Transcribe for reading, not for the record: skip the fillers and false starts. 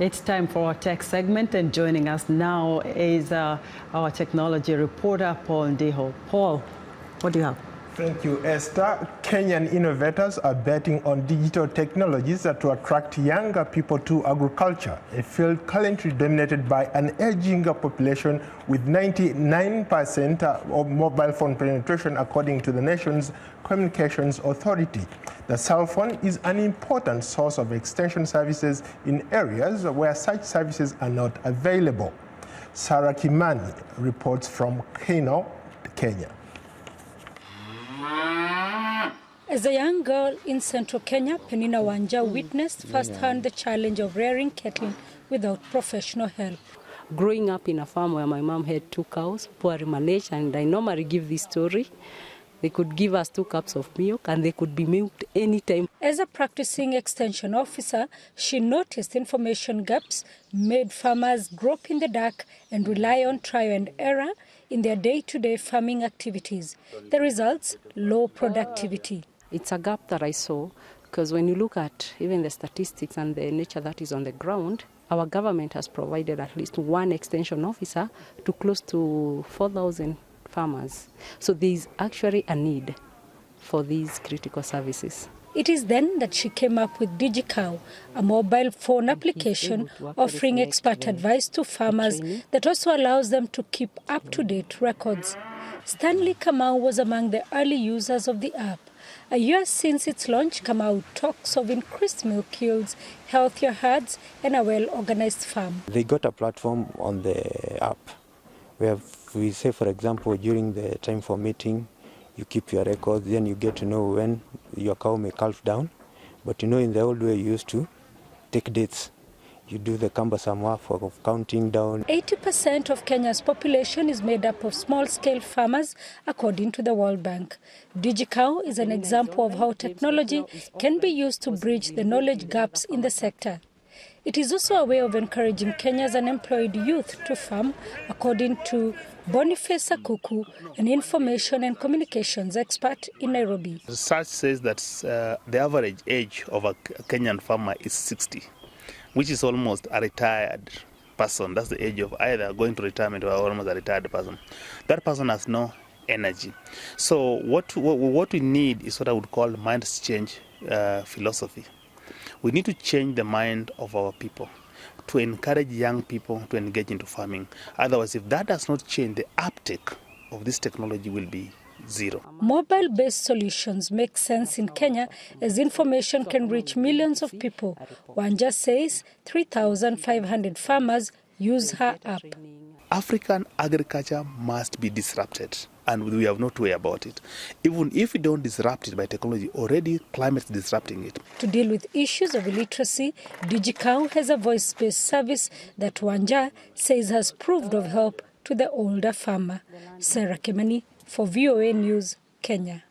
It's time for our tech segment, and joining us now is our technology reporter, Paul Ndiho. Paul, what do you have? Thank you, Esther. Kenyan innovators are betting on digital technologies to attract younger people to agriculture, a field currently dominated by an aging population with 99% of mobile phone penetration according to the nation's communications authority. The cell phone is an important source of extension services in areas where such services are not available. Sarah Kimani reports from Keny, Kenya. As a young girl in central Kenya, Peninah Wanja witnessed firsthand the challenge of rearing cattle without professional help. Growing up in a farm where my mom had 2 cows, poorly managed, and I normally give this story. They could give us 2 cups of milk and they could be milked anytime. As a practicing extension officer, she noticed information gaps made farmers grope in the dark and rely on trial and error in their day-to-day farming activities. The results, low productivity. It's a gap that I saw because when you look at even the statistics and the nature that is on the ground, our government has provided at least 1 extension officer to close to 4,000 farmers. So there is actually a need for these critical services. It is then that she came up with DigiCow, a mobile phone application offering expert advice to farmers that also allows them to keep up-to-date records. Stanley Kamau was among the early users of the app. A year since its launch, Kamau talks of increased milk yields, healthier herds, and a well-organized farm. They got a platform on the app where we say, for example, during the time for meeting, you keep your records, then you get to know when your cow may calf down. But in the old way, you used to take dates. You do the cumbersome work of counting down. 80% of Kenya's population is made up of small-scale farmers, according to the World Bank. DigiCow is an example of how technology can be used to bridge the knowledge gaps in the sector. It is also a way of encouraging Kenya's unemployed youth to farm, according to Boniface Akuku, an information and communications expert in Nairobi. Research says that the average age of a Kenyan farmer is 60, which is almost a retired person. That's the age of either going to retirement or almost a retired person. That person has no energy. So what we need is what I would call mind change philosophy. We need to change the mind of our people to encourage young people to engage into farming. Otherwise, if that does not change, the uptake of this technology will be zero. Mobile-based solutions make sense in Kenya as information can reach millions of people. Wanja says 3,500 farmers use her app. African agriculture must be disrupted, and we have no way about it. Even if we don't disrupt it by technology, already climate is disrupting it. To deal with issues of illiteracy, DigiCow has a voice-based service that Wanja says has proved of help to the older farmer. Sarah Kimani for VOA News, Kenya.